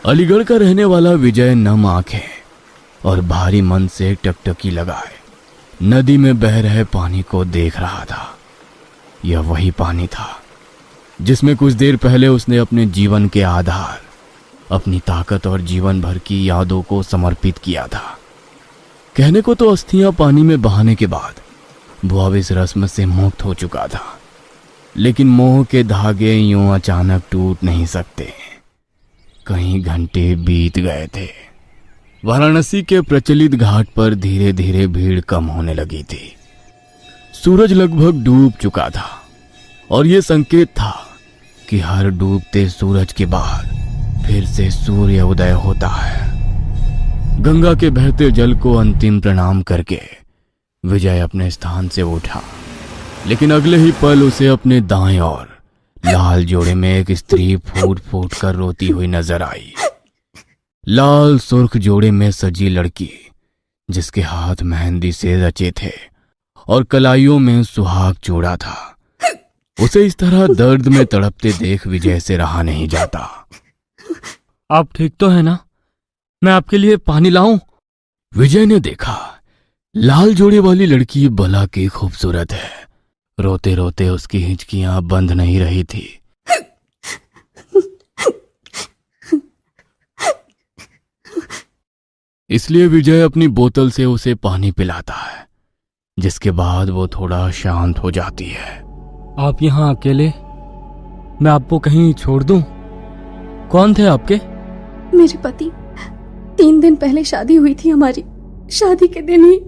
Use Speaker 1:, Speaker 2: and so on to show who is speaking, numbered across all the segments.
Speaker 1: अलीगढ़ का रहने वाला विजय नम आंखें और भारी मन से टकटकी लगाए नदी में बह रहे पानी को देख रहा था। यह वही पानी था जिसमें कुछ देर पहले उसने अपने जीवन के आधार, अपनी ताकत और जीवन भर की यादों को समर्पित किया था। कहने को तो अस्थियां पानी में बहाने के बाद वो अब इस रस्म से मुक्त हो चुका था, लेकिन मोह के धागे यूं अचानक टूट नहीं सकते। कई घंटे बीत गए थे। वाराणसी के प्रचलित घाट पर धीरे धीरे भीड़ कम होने लगी थी। सूरज लगभग डूब चुका था और यह संकेत था कि हर डूबते सूरज के बाद फिर से सूर्य उदय होता है। गंगा के बहते जल को अंतिम प्रणाम करके विजय अपने स्थान से उठा, लेकिन अगले ही पल उसे अपने दाएं ओर लाल जोड़े में एक स्त्री फूट फूट कर रोती हुई नजर आई। लाल सुर्ख जोड़े में सजी लड़की, जिसके हाथ मेहंदी से रचे थे और कलाइयों में सुहाग चूड़ा था। उसे इस तरह दर्द में तड़पते देख विजय से रहा नहीं जाता।
Speaker 2: आप ठीक तो है ना? मैं आपके लिए पानी लाऊं?
Speaker 1: विजय ने देखा लाल जोड़े वाली लड़की भला की खूबसूरत है। रोते रोते उसकी हिचकियां बंद नहीं रही थी। इसलिए विजय अपनी बोतल से उसे पानी पिलाता है, जिसके बाद वो थोड़ा शांत हो जाती है।
Speaker 2: आप यहाँ अकेले? मैं आपको कहीं छोड़ दूं? कौन थे आपके?
Speaker 3: मेरे पति। 3 दिन पहले शादी हुई थी हमारी। शादी के दिन ही।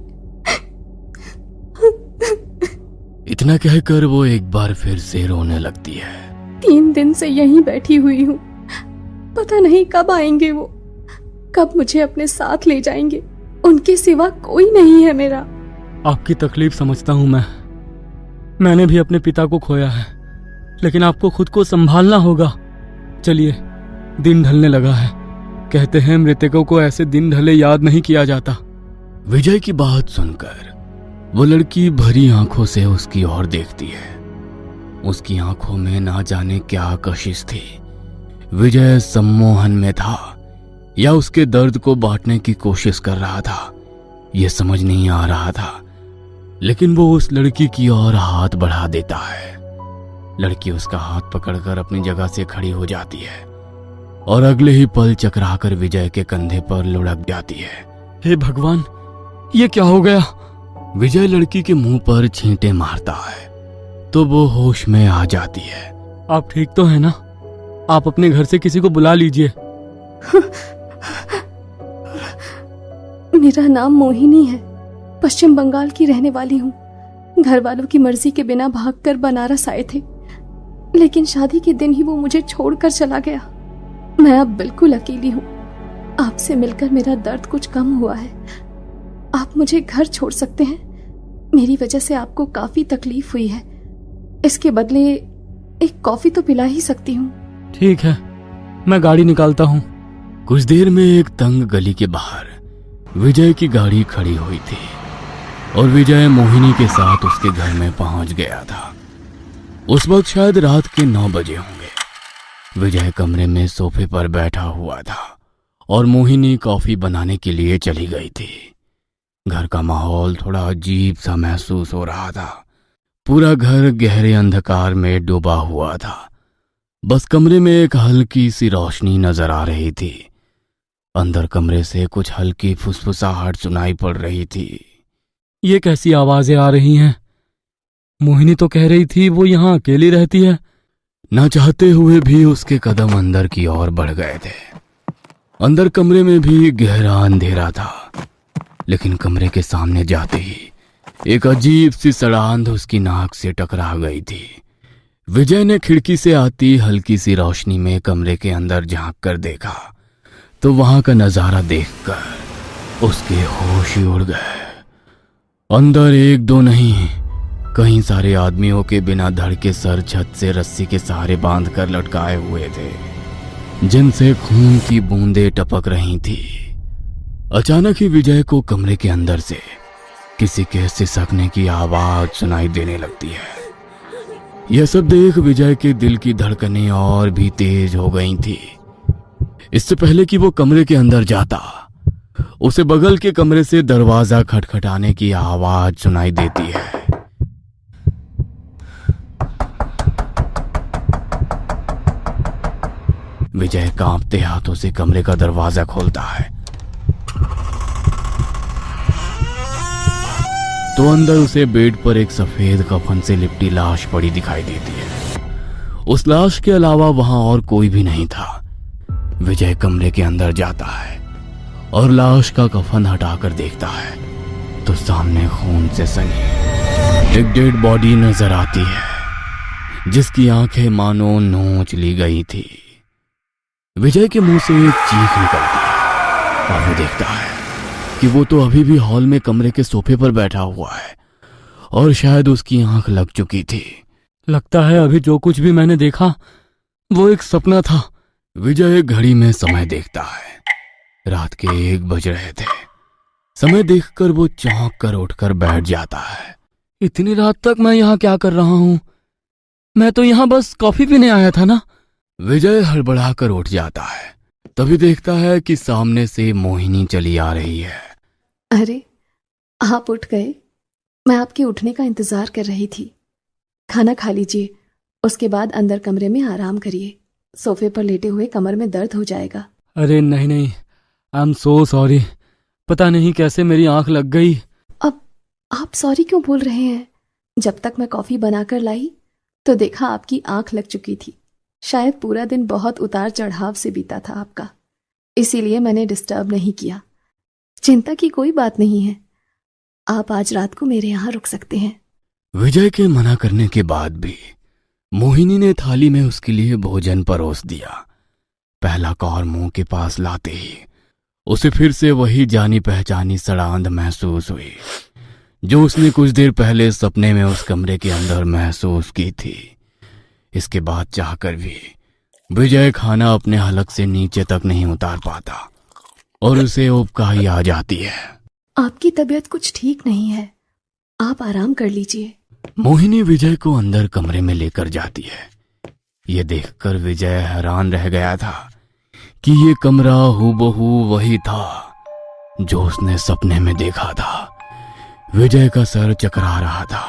Speaker 1: इतना कहकर वो एक बार फिर से रोने लगती है।
Speaker 3: 3 दिन से यहीं बैठी हुई हूँ। पता नहीं कब आएंगे वो, कब मुझे अपने साथ ले जाएंगे। उनके सिवा कोई नहीं है मेरा।
Speaker 2: आपकी तकलीफ समझता हूं मैंने भी अपने पिता को खोया है, लेकिन आपको खुद को संभालना होगा। चलिए, दिन ढलने लगा है। कहते हैं मृतकों को ऐसे दिन ढले याद नहीं किया जाता।
Speaker 1: विजय की बात सुनकर वो लड़की भरी आंखों से उसकी ओर देखती है। उसकी आंखों में ना जाने क्या कशिश थी। विजय सम्मोहन में था या उसके दर्द को बांटने की कोशिश कर रहा था, यह समझ नहीं आ रहा था। लेकिन वो उस लड़की की ओर हाथ बढ़ा देता है। लड़की उसका हाथ पकड़कर अपनी जगह से खड़ी हो जाती है और अगले ही पल चकराकर विजय के कंधे पर लुढ़क जाती है।
Speaker 2: हे भगवान, ये क्या हो गया?
Speaker 1: विजय लड़की के मुंह पर छींटे मारता है तो वो होश में आ जाती है।
Speaker 2: आप ठीक तो है ना? आप अपने घर से किसी को बुला लीजिए।
Speaker 3: मेरा नाम मोहिनी है। पश्चिम बंगाल की रहने वाली हूँ। घर वालों की मर्जी के बिना भागकर बनारस आए थे, लेकिन शादी के दिन ही वो मुझे छोड़कर चला गया। मैं अब बिल्कुल अकेली हूँ। आपसे मिलकर मेरा दर्द कुछ कम हुआ है। आप मुझे घर छोड़ सकते हैं? मेरी वजह से आपको काफी तकलीफ हुई है। इसके बदले एक कॉफी तो पिला ही सकती हूँ।
Speaker 2: ठीक है, मैं गाड़ी निकालता हूँ।
Speaker 1: कुछ देर में एक तंग गली के बाहर विजय की गाड़ी खड़ी हुई थी और विजय मोहिनी के साथ उसके घर में पहुंच गया था। उस वक्त शायद रात के 9 बजे होंगे। विजय कमरे में सोफे पर बैठा हुआ था और मोहिनी कॉफी बनाने के लिए चली गई थी। घर का माहौल थोड़ा अजीब सा महसूस हो रहा था। पूरा घर गहरे अंधकार में डूबा हुआ था। बस कमरे में एक हल्की सी रोशनी नजर आ रही थी। अंदर कमरे से कुछ हल्की फुसफुसाहट सुनाई पड़ रही थी।
Speaker 2: ये कैसी आवाजें आ रही हैं? मोहिनी तो कह रही थी वो यहाँ अकेली रहती है।
Speaker 1: न चाहते हुए भी उसके कदम अंदर की ओर बढ़ गए थे। अंदर कमरे में भी गहरा अंधेरा था, लेकिन कमरे के सामने जाते ही एक अजीब सी सड़ांध उसकी नाक से टकरा गई थी। विजय ने खिड़की से आती हल्की सी रोशनी में कमरे के अंदर झांक कर देखा तो वहां का नजारा देखकर उसके होश ही उड़ गए। अंदर 1-2 नहीं, कई सारे आदमियों के बिना धड़ के सर छत से रस्सी के सहारे बांधकर लटकाए हुए थे, जिनसे खून की बूंदें टपक रही थी। अचानक ही विजय को कमरे के अंदर से किसी के सिसकने की आवाज सुनाई देने लगती है। यह सब देख विजय के दिल की धड़कनें और भी तेज हो गई थी। इससे पहले कि वो कमरे के अंदर जाता, उसे बगल के कमरे से दरवाजा खटखटाने की आवाज सुनाई देती है। विजय कांपते हाथों से कमरे का दरवाजा खोलता है तो अंदर उसे बेड पर एक सफेद कफन से लिपटी लाश पड़ी दिखाई देती है। उस लाश के अलावा वहां और कोई भी नहीं था। विजय कमरे के अंदर जाता है और लाश का कफन हटाकर देखता है तो सामने खून से सनी एक डेड बॉडी नजर आती है जिसकी आंखें मानो नोच ली गई थी। विजय के मुंह से एक चीख निकलती है और वो देखता है कि वो तो अभी भी हॉल में कमरे के सोफे पर बैठा हुआ है और शायद उसकी आंख लग चुकी थी।
Speaker 2: लगता है अभी जो कुछ भी मैंने देखा वो एक सपना था।
Speaker 1: विजय घड़ी में समय देखता है। रात के 1 बज रहे थे। समय देखकर वो चौंक कर उठकर बैठ जाता है।
Speaker 2: इतनी रात तक मैं यहाँ क्या कर रहा हूँ? मैं तो यहाँ बस कॉफी पीने आया था ना।
Speaker 1: विजय हड़बड़ाकर उठ जाता है। तभी देखता है कि सामने से मोहिनी चली आ रही है।
Speaker 3: अरे, आप उठ गए? मैं आपके उठने का इंतजार कर रही थी। खाना खा लीजिए, उसके बाद अंदर कमरे में आराम करिए। सोफे पर लेटे हुए कमर में दर्द हो जाएगा।
Speaker 2: अरे नहीं नहीं, आई एम सो सॉरी। पता नहीं कैसे मेरी आंख लग गई।
Speaker 3: अब आप सॉरी क्यों बोल रहे हैं? जब तक मैं कॉफी बनाकर लाई तो देखा आपकी आंख लग चुकी थी। शायद पूरा दिन बहुत उतार चढ़ाव से बीता था आपका, इसीलिए मैंने डिस्टर्ब नहीं किया। चिंता की कोई बात नहीं है। आप आज रात को मेरे यहाँ रुक सकते हैं।
Speaker 1: विजय के मना करने के बाद भी मोहिनी ने थाली में उसके लिए भोजन परोस दिया। पहला कौर मुंह के पास लाते ही उसे फिर से वही जानी पहचानी सड़ांध महसूस हुई जो उसने कुछ देर पहले सपने में उस कमरे के अंदर महसूस की थी। इसके बाद चाहकर भी विजय खाना अपने हलक से नीचे तक नहीं उतार पाता और उसे उबकाई आ जाती है।
Speaker 3: आपकी तबीयत कुछ ठीक नहीं है, आप आराम कर लीजिए।
Speaker 1: मोहिनी विजय को अंदर कमरे में लेकर जाती है। ये देखकर विजय हैरान रह गया था कि ये कमरा हूबहू वही था जो उसने सपने में देखा था। विजय का सर चकरा रहा था।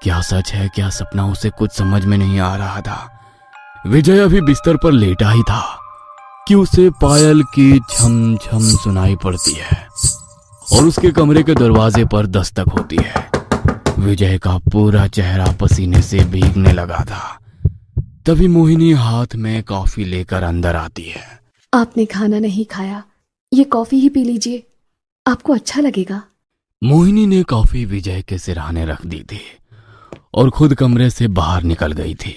Speaker 1: क्या सच है क्या सपना, उसे कुछ समझ में नहीं आ रहा था। विजय अभी बिस्तर पर लेटा ही था कि उसे पायल की छम छम सुनाई पड़ती है और उसके कमरे के दरवाजे पर दस्तक होती है। विजय का पूरा चेहरा पसीने से भीगने लगा था। तभी मोहिनी हाथ में कॉफी लेकर अंदर आती है।
Speaker 3: आपने खाना नहीं खाया, ये कॉफी ही पी लीजिए, आपको अच्छा लगेगा।
Speaker 1: मोहिनी ने कॉफी विजय के सिरहाने रख दी थी और खुद कमरे से बाहर निकल गई थी।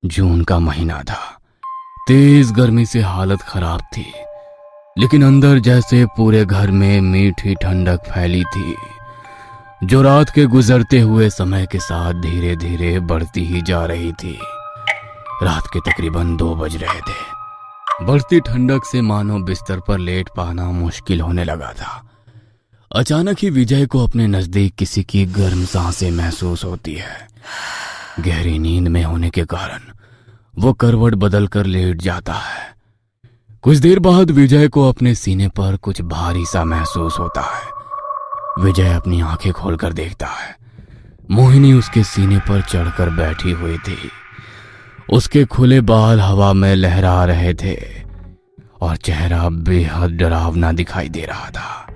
Speaker 1: जून का महीना था। तेज गर्मी से हालत खराब थी, लेकिन अंदर जैसे पूरे घर में मीठी ठंडक फैली थी जो रात के गुजरते हुए समय के साथ धीरे धीरे बढ़ती ही जा रही थी। रात के तकरीबन 2 बज रहे थे। बढ़ती ठंडक से मानो बिस्तर पर लेट पाना मुश्किल होने लगा था। अचानक ही विजय को अपने नजदीक किसी की गर्म सांसें महसूस होती है। गहरी नींद में होने के कारण वो करवट बदलकर लेट जाता है। कुछ देर बाद विजय को अपने सीने पर कुछ भारी सा महसूस होता है। विजय अपनी आंखें खोलकर देखता है। मोहिनी उसके सीने पर चढ़कर बैठी हुई थी। उसके खुले बाल हवा में लहरा रहे थे और चेहरा बेहद डरावना दिखाई दे रहा था।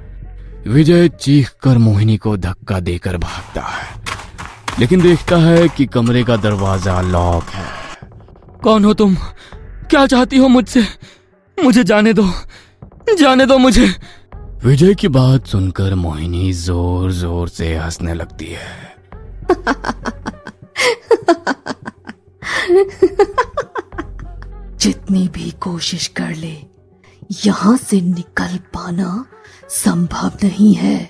Speaker 1: विजय चीखकर मोहिनी को धक्का देकर भागता है, लेकिन देखता है कि कमरे का दरवाजा लॉक है।
Speaker 2: कौन हो तुम? क्या चाहती हो मुझसे? मुझे जाने दो मुझे।
Speaker 1: विजय की बात सुनकर मोहिनी जोर जोर से हंसने लगती है।
Speaker 3: जितनी भी कोशिश कर ले, यहाँ से निकल पाना संभव नहीं है।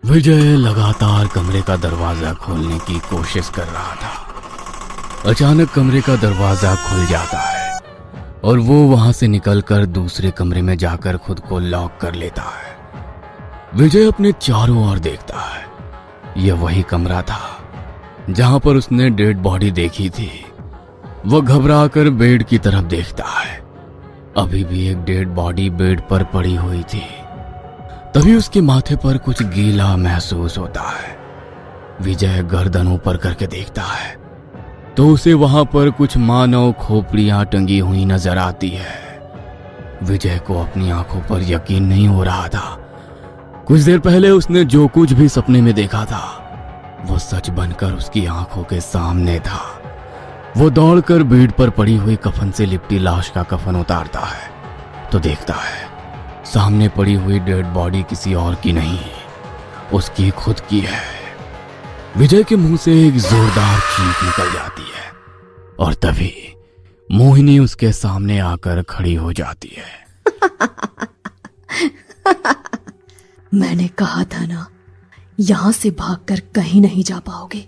Speaker 1: विजय लगातार कमरे का दरवाजा खोलने की कोशिश कर रहा था। अचानक कमरे का दरवाजा खुल जाता है और वो वहां से निकलकर दूसरे कमरे में जाकर खुद को लॉक कर लेता है। विजय अपने चारों ओर देखता है। यह वही कमरा था जहां पर उसने डेड बॉडी देखी थी। वह घबराकर बेड की तरफ देखता है। अभी भी एक डेड बॉडी बेड पर पड़ी हुई थी। तभी उसके माथे पर कुछ गीला महसूस होता है। विजय गर्दन ऊपर करके देखता है तो उसे वहां पर कुछ मानव खोपड़ियां टंगी हुई नजर आती है। विजय को अपनी आंखों पर यकीन नहीं हो रहा था। कुछ देर पहले उसने जो कुछ भी सपने में देखा था वो सच बनकर उसकी आंखों के सामने था। वो दौड़कर बेड पर पड़ी हुई कफन से लिपटी लाश का कफन उतारता है तो देखता है सामने पड़ी हुई डेड बॉडी किसी और की नहीं, उसकी खुद की है। विजय के मुंह से एक जोरदार चीख निकल जाती है और तभी मोहिनी उसके सामने आकर खड़ी हो जाती है।
Speaker 3: मैंने कहा था ना, यहां से भागकर कहीं नहीं जा पाओगे।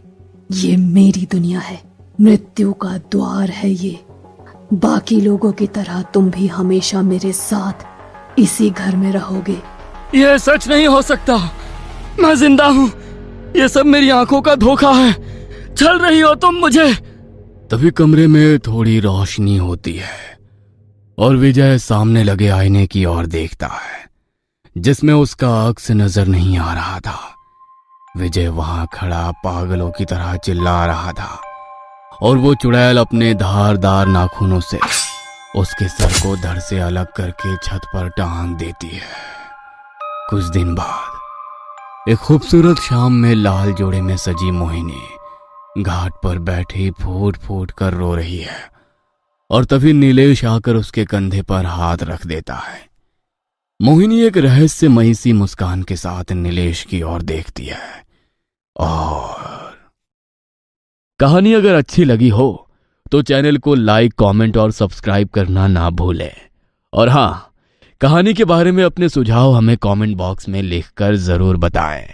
Speaker 3: ये मेरी दुनिया है, मृत्यु का द्वार है ये। बाकी लोगों की तरह तुम भी हमेशा मेरे साथ इसी घर में रहोगे।
Speaker 2: यह सच नहीं हो सकता, मैं जिंदा हूँ। ये सब मेरी आंखों का धोखा है, छल रही हो तुम मुझे।
Speaker 1: तभी कमरे में थोड़ी रोशनी होती है और विजय सामने लगे आईने की ओर देखता है जिसमें उसका अक्स नजर नहीं आ रहा था। विजय वहां खड़ा पागलों की तरह चिल्ला रहा था और वो चुड़ैल अपने धारदार नाखूनों से उसके सर को धड़ से अलग करके छत पर टांग देती है। कुछ दिन बाद एक खूबसूरत शाम में लाल जोड़े में सजी मोहिनी घाट पर बैठी फूट फूट कर रो रही है और तभी नीलेश आकर उसके कंधे पर हाथ रख देता है। मोहिनी एक रहस्यमयी सी मुस्कान के साथ नीलेश की ओर देखती है और कहानी अगर अच्छी लगी हो तो चैनल को लाइक, कमेंट और सब्सक्राइब करना ना भूलें। और हाँ, कहानी के बारे में अपने सुझाव हमें कमेंट बॉक्स में लिखकर जरूर बताएं।